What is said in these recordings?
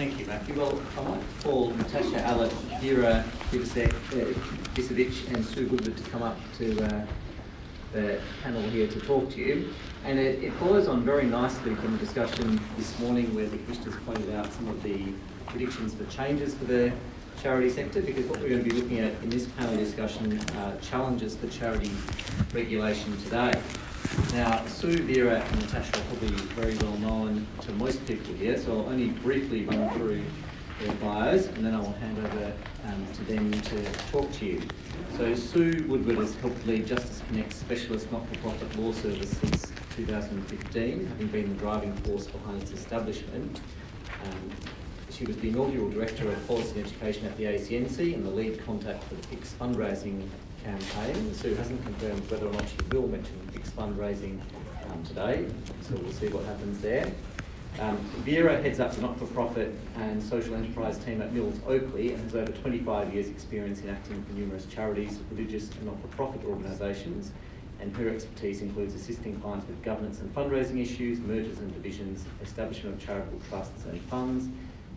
Thank you, Matthew. Well, I might call Natasha Allett, Vera Bisevich and Sue Woodward to come up to the panel here to talk to you. And it follows on very nicely from the discussion this morning where the Commissioners pointed out some of the predictions for changes for the charity sector, because what we're going to be looking at in this panel discussion are challenges for charity regulation today. Now, Sue, Vera and Natasha are probably very well known to most people here, so I'll only briefly run through their bios and then I will hand over to them to talk to you. So Sue Woodward has helped lead Justice Connect's specialist not-for-profit law service since 2015, having been the driving force behind its establishment. She was the inaugural Director of Policy and Education at the ACNC and the lead contact for the PICS fundraising campaign. Sue hasn't confirmed whether or not she will mention PICS fundraising today, so we'll see what happens there. Vera heads up the not-for-profit and social enterprise team at Mills Oakley and has over 25 years' experience in acting for numerous charities, religious and not-for-profit organisations, and her expertise includes assisting clients with governance and fundraising issues, mergers and divisions, establishment of charitable trusts and funds,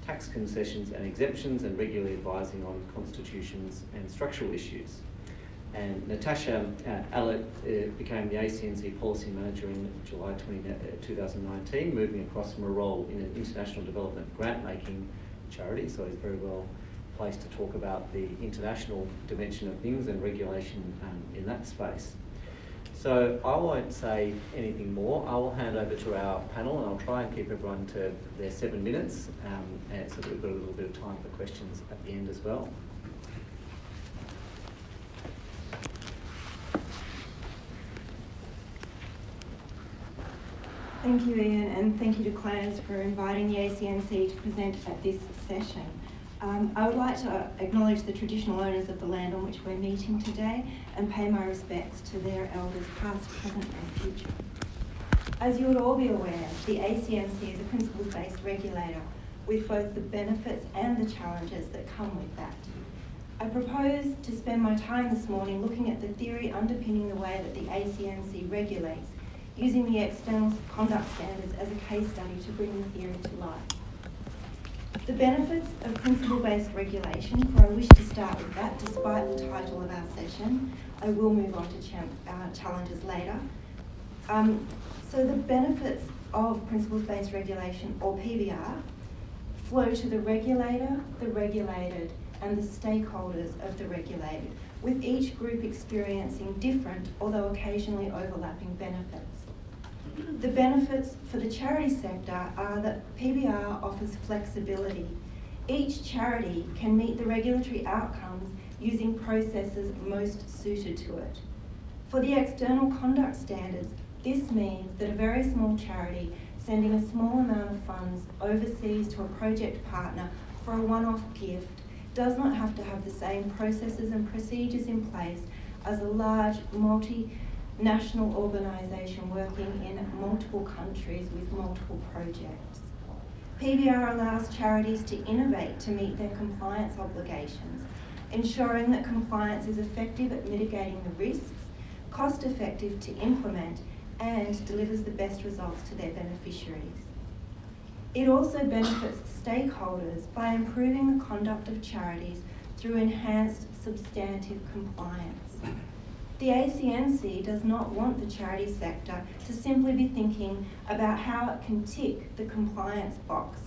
tax concessions and exemptions, and regularly advising on constitutions and structural issues. And Natasha Allett became the ACNC Policy Manager in July 2019, moving across from a role in an international development grant-making charity, so he's very well placed to talk about the international dimension of things and regulation in that space. So I won't say anything more. I will hand over to our panel and I'll try and keep everyone to their 7 minutes so that we've got a little bit of time for questions at the end as well. Thank you, Ian, and thank you to CLANS for inviting the ACNC to present at this session. I would like to acknowledge the traditional owners of the land on which we're meeting today and pay my respects to their elders past, present and future. As you would all be aware, the ACNC is a principles-based regulator with both the benefits and the challenges that come with that. I propose to spend my time this morning looking at the theory underpinning the way that the ACNC regulates, using the external conduct standards as a case study to bring the theory to life. The benefits of principle-based regulation, for I wish to start with that despite the title of our session. I will move on to challenges later. So the benefits of principles-based regulation, or PBR, flow to the regulator, the regulated, and the stakeholders of the regulated, with each group experiencing different, although occasionally overlapping benefits. The benefits for the charity sector are that PBR offers flexibility. Each charity can meet the regulatory outcomes using processes most suited to it. For the external conduct standards, this means that a very small charity sending a small amount of funds overseas to a project partner for a one-off gift does not have to have the same processes and procedures in place as a large multinational organisation working in multiple countries with multiple projects. PBR allows charities to innovate to meet their compliance obligations, ensuring that compliance is effective at mitigating the risks, cost-effective to implement, and delivers the best results to their beneficiaries. It also benefits stakeholders by improving the conduct of charities through enhanced substantive compliance. The ACNC does not want the charity sector to simply be thinking about how it can tick the compliance box,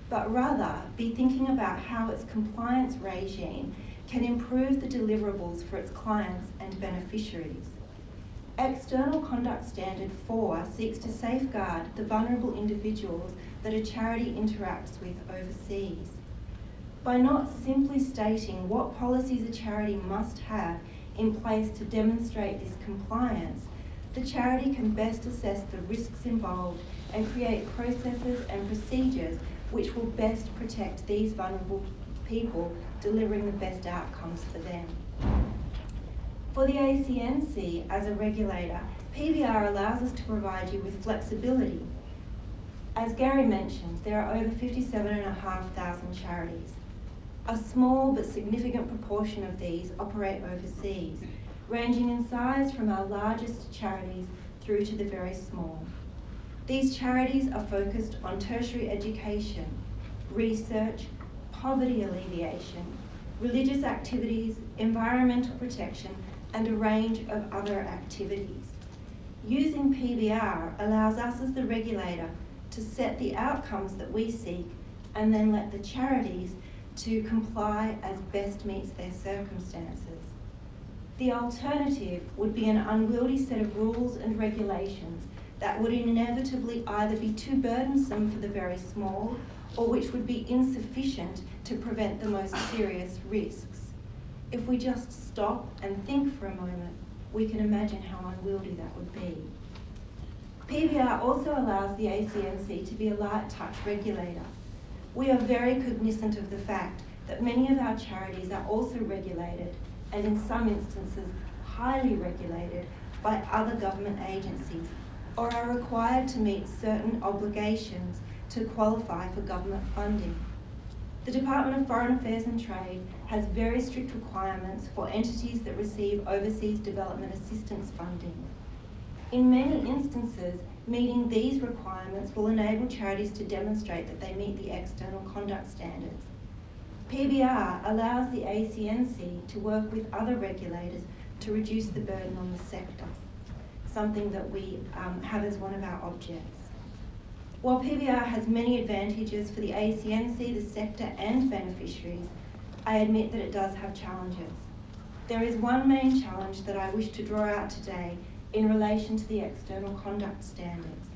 but rather be thinking about how its compliance regime can improve the deliverables for its clients and beneficiaries. External Conduct Standard 4 seeks to safeguard the vulnerable individuals that a charity interacts with overseas. By not simply stating what policies a charity must have in place to demonstrate this compliance, the charity can best assess the risks involved and create processes and procedures which will best protect these vulnerable people, delivering the best outcomes for them. For the ACNC, as a regulator, PBR allows us to provide you with flexibility. As Gary mentioned, there are over 57,500 charities. A small but significant proportion of these operate overseas, ranging in size from our largest charities through to the very small. These charities are focused on tertiary education, research, poverty alleviation, religious activities, environmental protection, and a range of other activities. Using PBR allows us as the regulator to set the outcomes that we seek and then let the charities to comply as best meets their circumstances. The alternative would be an unwieldy set of rules and regulations that would inevitably either be too burdensome for the very small or which would be insufficient to prevent the most serious risks. If we just stop and think for a moment, we can imagine how unwieldy that would be. PBR also allows the ACNC to be a light touch regulator. We are very cognizant of the fact that many of our charities are also regulated, and in some instances highly regulated, by other government agencies, or are required to meet certain obligations to qualify for government funding. The Department of Foreign Affairs and Trade has very strict requirements for entities that receive overseas development assistance funding. In many instances, meeting these requirements will enable charities to demonstrate that they meet the external conduct standards. PBR allows the ACNC to work with other regulators to reduce the burden on the sector, something that we have as one of our objects. While PBR has many advantages for the ACNC, the sector and beneficiaries, I admit that it does have challenges. There is one main challenge that I wish to draw out today in relation to the external conduct standards.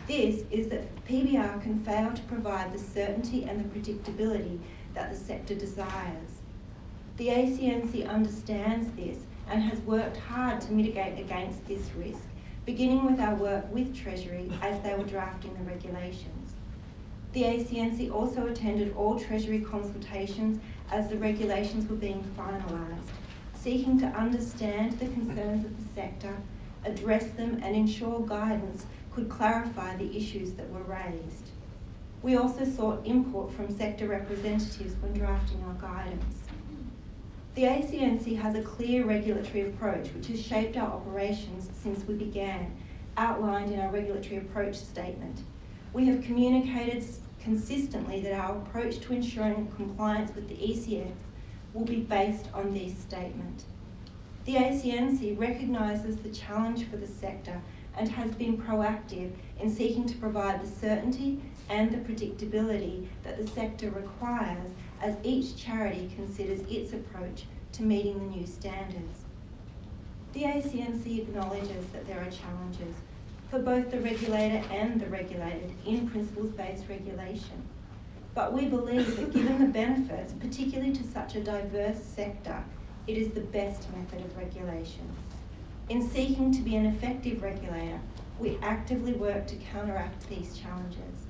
This is that PBR can fail to provide the certainty and the predictability that the sector desires. The ACNC understands this and has worked hard to mitigate against this risk, beginning with our work with Treasury as they were drafting the regulations. The ACNC also attended all Treasury consultations as the regulations were being finalised, seeking to understand the concerns of the sector, address them and ensure guidance could clarify the issues that were raised. We also sought input from sector representatives when drafting our guidance. The ACNC has a clear regulatory approach which has shaped our operations since we began, outlined in our regulatory approach statement. We have communicated consistently that our approach to ensuring compliance with the ECF will be based on this statement. The ACNC recognises the challenge for the sector and has been proactive in seeking to provide the certainty and the predictability that the sector requires as each charity considers its approach to meeting the new standards. The ACNC acknowledges that there are challenges for both the regulator and the regulated in principles-based regulation. But we believe that given the benefits, particularly to such a diverse sector, it is the best method of regulation. In seeking to be an effective regulator, we actively work to counteract these challenges.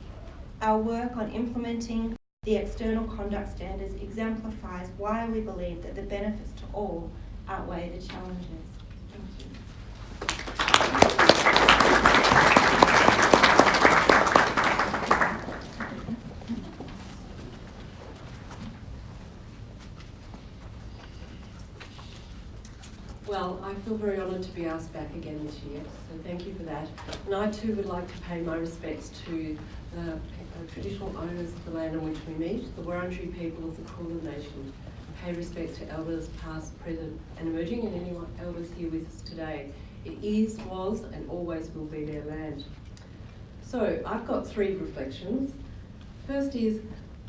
Our work on implementing the external conduct standards exemplifies why we believe that the benefits to all outweigh the challenges. Thank you. Well, I feel very honoured to be asked back again this year, so thank you for that. And I too would like to pay my respects to the traditional owners of the land on which we meet, the Wurundjeri people of the Kulin Nation. I pay respects to elders past, present and emerging, and anyone elders here with us today. It is, was and always will be their land. So I've got three reflections. First is,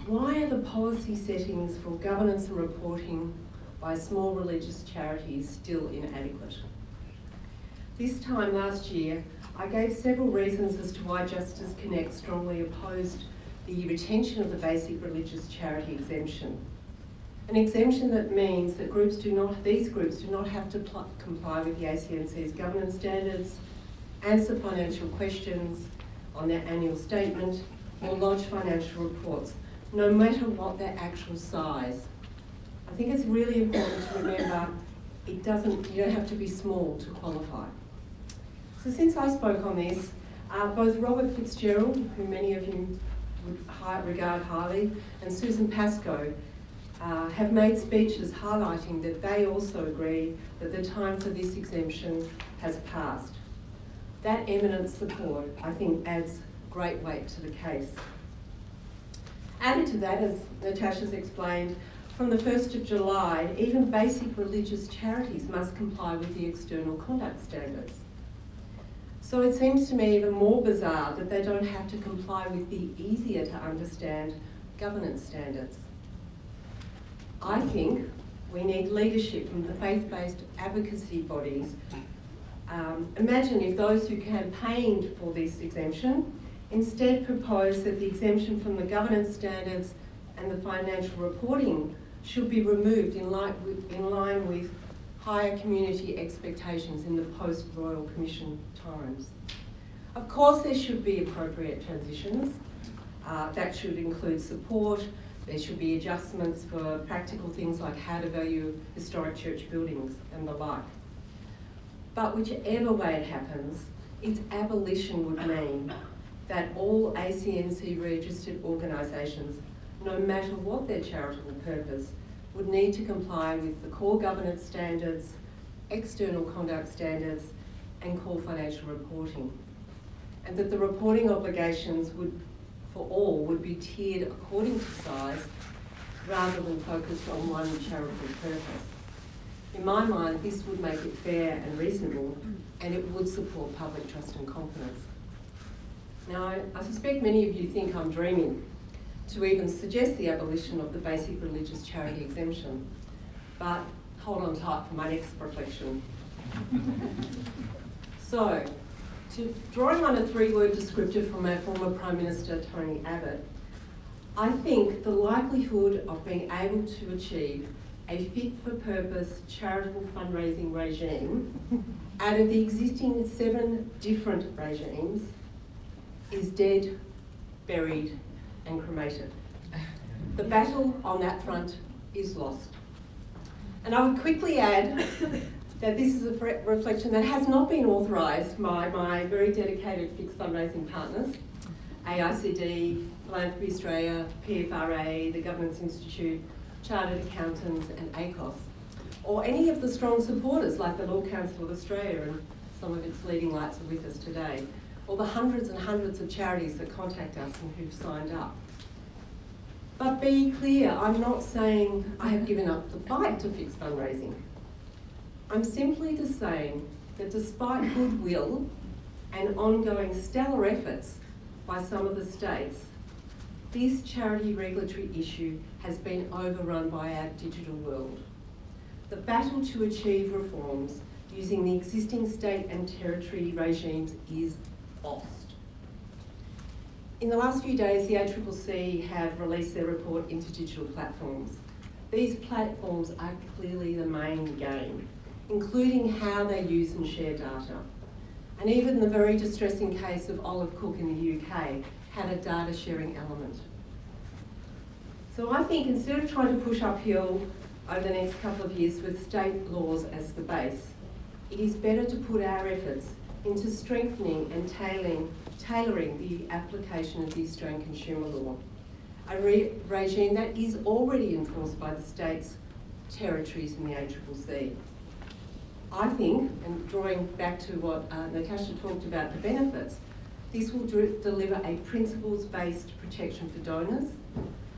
why are the policy settings for governance and reporting by small religious charities still inadequate? This time last year, I gave several reasons as to why Justice Connect strongly opposed the retention of the basic religious charity exemption. An exemption that means that these groups do not have to comply with the ACNC's governance standards, answer financial questions on their annual statement, or lodge financial reports, no matter what their actual size. I think it's really important to remember you don't have to be small to qualify. So since I spoke on this, both Robert Fitzgerald, who many of you would regard highly, and Susan Pascoe have made speeches highlighting that they also agree that the time for this exemption has passed. That eminent support, I think, adds great weight to the case. Added to that, as Natasha's explained, from the 1st of July, even basic religious charities must comply with the external conduct standards. So it seems to me even more bizarre that they don't have to comply with the easier to understand governance standards. I think we need leadership from the faith-based advocacy bodies. Imagine if those who campaigned for this exemption instead proposed that the exemption from the governance standards and the financial reporting should be removed in line with higher community expectations in the post-Royal Commission times. Of course, there should be appropriate transitions. That should include support. There should be adjustments for practical things like how to value historic church buildings and the like. But whichever way it happens, its abolition would mean that all ACNC registered organisations, no matter what their charitable purpose, would need to comply with the core governance standards, external conduct standards, and core financial reporting. And that the reporting obligations for all would be tiered according to size rather than focused on one charitable purpose. In my mind, this would make it fair and reasonable, and it would support public trust and confidence. Now, I suspect many of you think I'm dreaming to even suggest the abolition of the basic religious charity exemption, but hold on tight for my next reflection. So, drawing on a three-word descriptor from our former Prime Minister, Tony Abbott, I think the likelihood of being able to achieve a fit-for-purpose charitable fundraising regime out of the existing 7 different regimes is dead, buried, and cremated. The battle on that front is lost. And I would quickly add that this is a reflection that has not been authorised by my very dedicated fixed fundraising partners, AICD, Philanthropy Australia, PFRA, the Governance Institute, Chartered Accountants and ACOS, or any of the strong supporters like the Law Council of Australia, and some of its leading lights are with us today, or the hundreds and hundreds of charities that contact us and who've signed up. But be clear, I'm not saying I have given up the fight to fix fundraising. I'm simply just saying that despite goodwill and ongoing stellar efforts by some of the states, this charity regulatory issue has been overrun by our digital world. The battle to achieve reforms using the existing state and territory regimes is lost. In the last few days, the ACCC have released their report into digital platforms. These platforms are clearly the main game, including how they use and share data. And even the very distressing case of Olive Cook in the UK had a data sharing element. So I think instead of trying to push uphill over the next couple of years with state laws as the base, it is better to put our efforts into strengthening and tailoring the application of the Australian Consumer Law, a regime that is already enforced by the states, territories and the ACCC. I think, and drawing back to what Natasha talked about, the benefits, this will deliver a principles-based protection for donors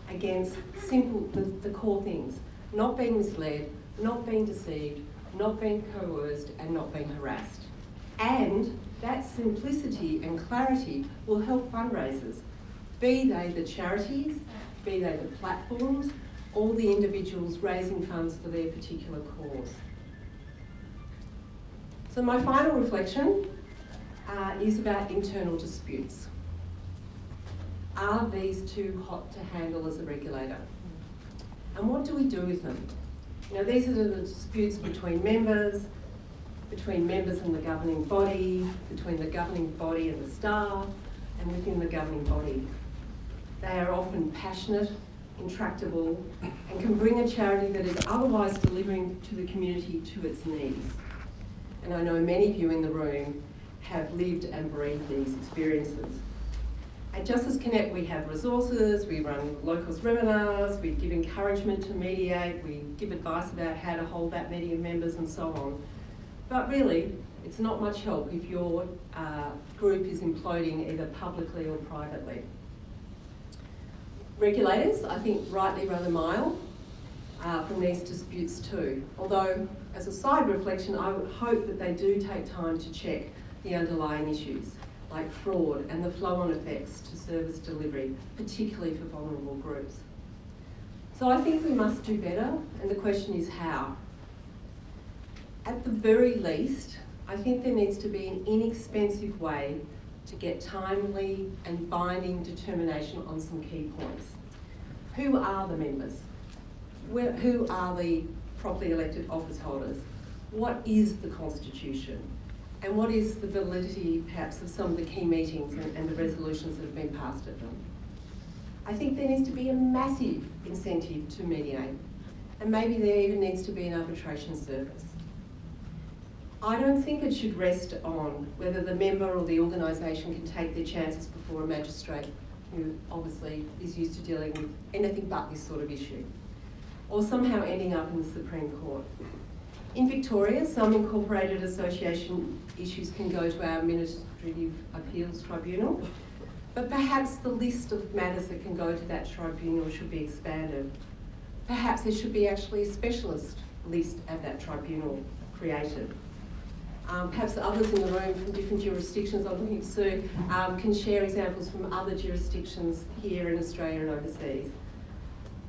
against the core things, not being misled, not being deceived, not being coerced and not being harassed. And that simplicity and clarity will help fundraisers, be they the charities, be they the platforms, or the individuals raising funds for their particular cause. So my final reflection is about internal disputes. Are these too hot to handle as a regulator? And what do we do with them? You know, these are the disputes between members and the governing body, between the governing body and the staff, and within the governing body. They are often passionate, intractable, and can bring a charity that is otherwise delivering to the community to its knees. And I know many of you in the room have lived and breathed these experiences. At Justice Connect, we have resources, we run locals webinars, we give encouragement to mediate, we give advice about how to hold that many members and so on. But really, it's not much help if your group is imploding either publicly or privately. Regulators, I think, rightly run a mile from these disputes too. Although, as a side reflection, I would hope that they do take time to check the underlying issues, like fraud and the flow-on effects to service delivery, particularly for vulnerable groups. So I think we must do better, and the question is how. At the very least, I think there needs to be an inexpensive way to get timely and binding determination on some key points. Who are the members? Who are the properly elected office holders? What is the Constitution? And what is the validity, perhaps, of some of the key meetings and the resolutions that have been passed at them? I think there needs to be a massive incentive to mediate, and maybe there even needs to be an arbitration service. I don't think it should rest on whether the member or the organisation can take their chances before a magistrate who obviously is used to dealing with anything but this sort of issue, or somehow ending up in the Supreme Court. In Victoria, some incorporated association issues can go to our Administrative Appeals Tribunal, but perhaps the list of matters that can go to that tribunal should be expanded. Perhaps there should be actually a specialist list at that tribunal created. Perhaps others in the room from different jurisdictions, I'm looking to Sue, can share examples from other jurisdictions here in Australia and overseas.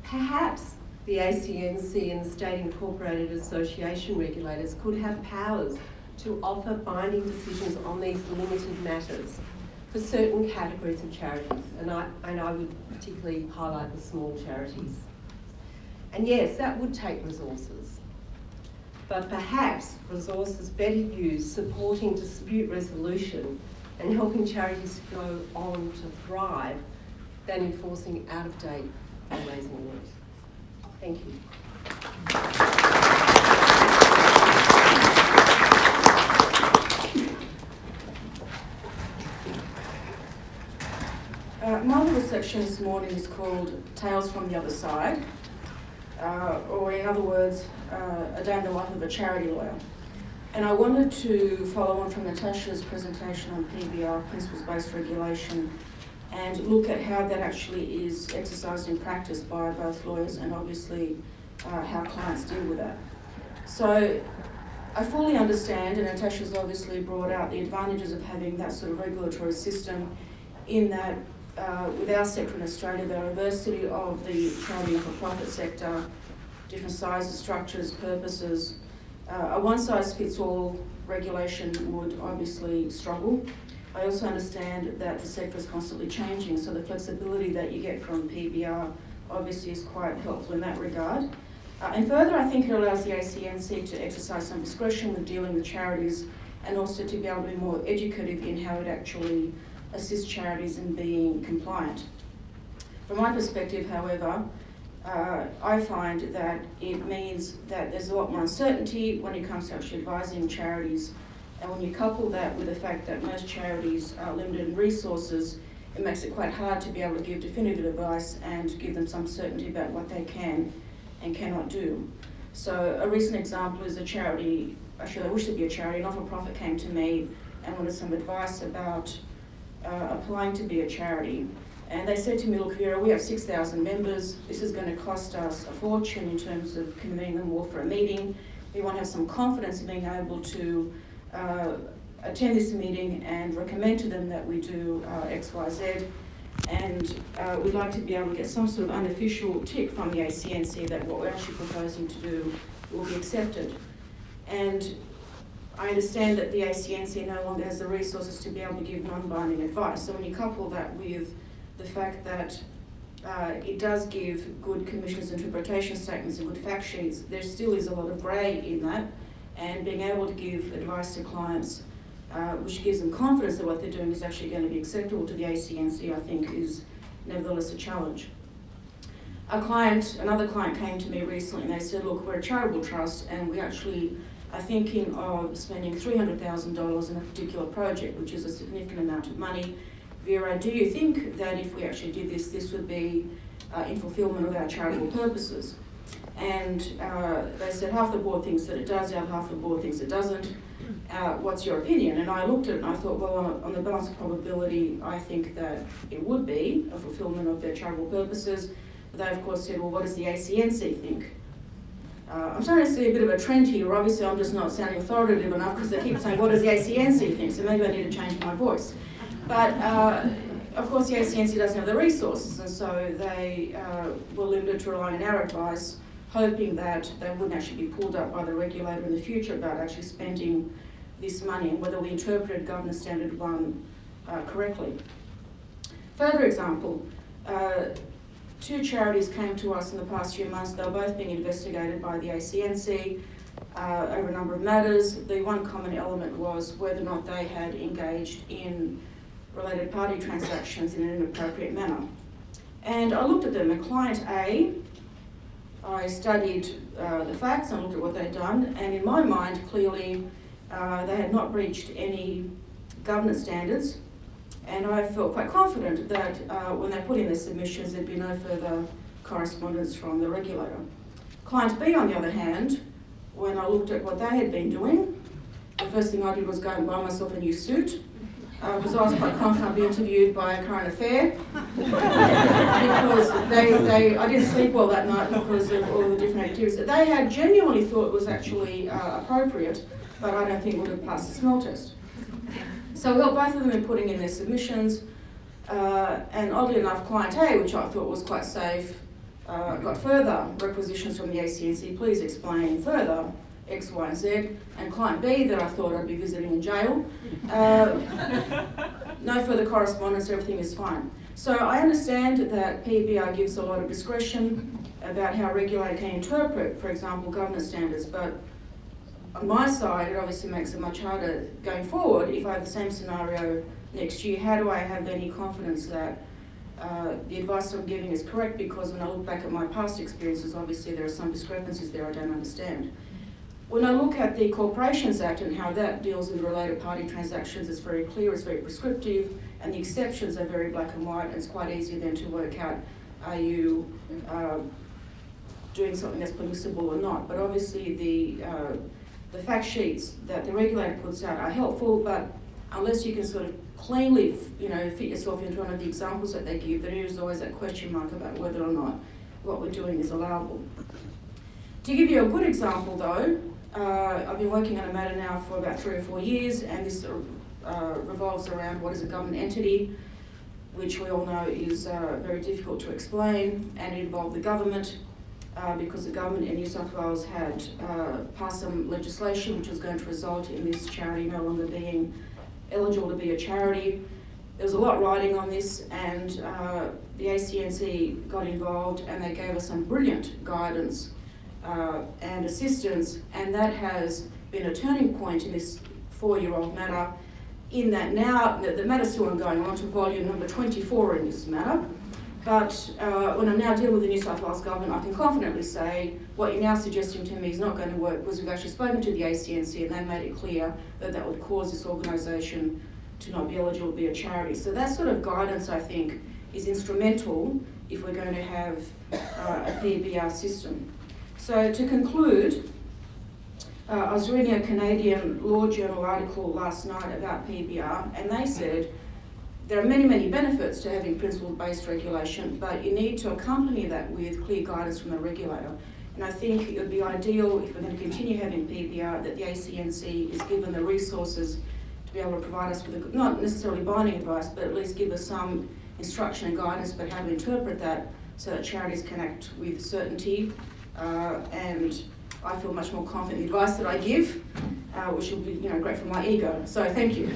Perhaps the ACNC and the State Incorporated Association regulators could have powers to offer binding decisions on these limited matters for certain categories of charities, and I would particularly highlight the small charities. And yes, that would take resources, but perhaps resources better used supporting dispute resolution and helping charities to go on to thrive than enforcing out-of-date fundraising rules. Thank you. My little section this morning is called Tales from the Other Side, or in other words, a day in the life of a charity lawyer. And I wanted to follow on from Natasha's presentation on PBR, principles-based regulation, and look at how that actually is exercised in practice by both lawyers and obviously how clients deal with that. So I fully understand, and Natasha's obviously brought out the advantages of having that sort of regulatory system, in that with our sector in Australia, the diversity of the charity and for-profit sector, different sizes, structures, purposes, a one-size-fits-all regulation would obviously struggle. I also understand that the sector is constantly changing, so the flexibility that you get from PBR obviously is quite helpful in that regard. And further, I think it allows the ACNC to exercise some discretion with dealing with charities, and also to be able to be more educative in how it actually assists charities in being compliant. From my perspective, however, I find that it means that there's a lot more uncertainty when it comes to actually advising charities. And when you couple that with the fact that most charities are limited in resources, it makes it quite hard to be able to give definitive advice and give them some certainty about what they can and cannot do. So a recent example is a charity, actually I wish to be a charity, not-for-profit came to me and wanted some advice about applying to be a charity. And they said to me, look, Vera, we have 6,000 members. This is going to cost us a fortune in terms of convening them all for a meeting. We want to have some confidence in being able to attend this meeting and recommend to them that we do X, Y, Z. And we'd like to be able to get some sort of unofficial tick from the ACNC that what we're actually proposing to do will be accepted. And I understand that the ACNC no longer has the resources to be able to give non-binding advice. So when you couple that with the fact that it does give good commissioners' interpretation statements and good fact sheets, there still is a lot of grey in that. And being able to give advice to clients, which gives them confidence that what they're doing is actually going to be acceptable to the ACNC, I think is nevertheless a challenge. Another client came to me recently and they said, look, we're a charitable trust and we actually are thinking of spending $300,000 in a particular project, which is a significant amount of money. Vera, do you think that if we actually did this, this would be in fulfillment of our charitable purposes? And they said half the board thinks that it does, the other half the board thinks it doesn't. what's your opinion? And I looked at it and I thought, well, on the balance of probability, I think that it would be a fulfilment of their charitable purposes. But they, of course, said, well, what does the ACNC think? I'm starting to see a bit of a trend here. Obviously, I'm just not sounding authoritative enough because they keep saying, what does the ACNC think? So maybe I need to change my voice. But, of course, the ACNC doesn't have the resources, and so they were limited to relying on our advice, hoping that they wouldn't actually be pulled up by the regulator in the future about actually spending this money and whether we interpreted Governance Standard 1 correctly. Further example, 2 charities came to us in the past few months. They were both being investigated by the ACNC over a number of matters. The one common element was whether or not they had engaged in related party transactions in an inappropriate manner. And I looked at them, and client A, I studied the facts, I looked at what they'd done, and in my mind, clearly, they had not breached any governance standards, and I felt quite confident that when they put in their submissions, there'd be no further correspondence from the regulator. Client B, on the other hand, when I looked at what they had been doing, the first thing I did was go and buy myself a new suit, because I was quite confident I'd be interviewed by a current affair, because I didn't sleep well that night because of all the different activities. They had genuinely thought it was actually appropriate, but I don't think it would have passed the smell test. So we helped both of them in putting in their submissions, and oddly enough, client A, which I thought was quite safe, got further requisitions from the ACNC, please explain further X, Y, and Z, and client B, that I thought I'd be visiting in jail, no further correspondence, everything is fine. So I understand that PBR gives a lot of discretion about how a regulator can interpret, for example, governance standards, but on my side, it obviously makes it much harder going forward. If I have the same scenario next year, how do I have any confidence that the advice I'm giving is correct? Because when I look back at my past experiences, obviously there are some discrepancies there I don't understand. When I look at the Corporations Act and how that deals with related party transactions, it's very clear, it's very prescriptive, and the exceptions are very black and white, and it's quite easy then to work out, are you doing something that's permissible or not? But obviously the fact sheets that the regulator puts out are helpful, but unless you can sort of cleanly, fit yourself into one of the examples that they give, there is always that question mark about whether or not what we're doing is allowable. To give you a good example though, I've been working on a matter now for about 3 or 4 years, and this revolves around what is a government entity, which we all know is very difficult to explain, and it involved the government, because the government in New South Wales had passed some legislation which was going to result in this charity no longer being eligible to be a charity. There was a lot riding on this, and the ACNC got involved, and they gave us some brilliant guidance and assistance, and that has been a turning point in this 4-year-old matter, in that now the matter's still ongoing. I'm on to volume number 24 in this matter. But when I'm now dealing with the New South Wales government, I can confidently say what you're now suggesting to me is not going to work, because we've actually spoken to the ACNC and they made it clear that that would cause this organisation to not be eligible to be a charity. So that sort of guidance, I think, is instrumental if we're going to have a PBR system. So to conclude, I was reading a Canadian Law Journal article last night about PBR, and they said there are many, many benefits to having principle-based regulation, but you need to accompany that with clear guidance from the regulator. And I think it would be ideal, if we're going to continue having PBR, that the ACNC is given the resources to be able to provide us with, not necessarily binding advice, but at least give us some instruction and guidance about how to interpret that, so that charities can act with certainty. And I feel much more confident in the advice that I give, which will be great for my ego. So thank you.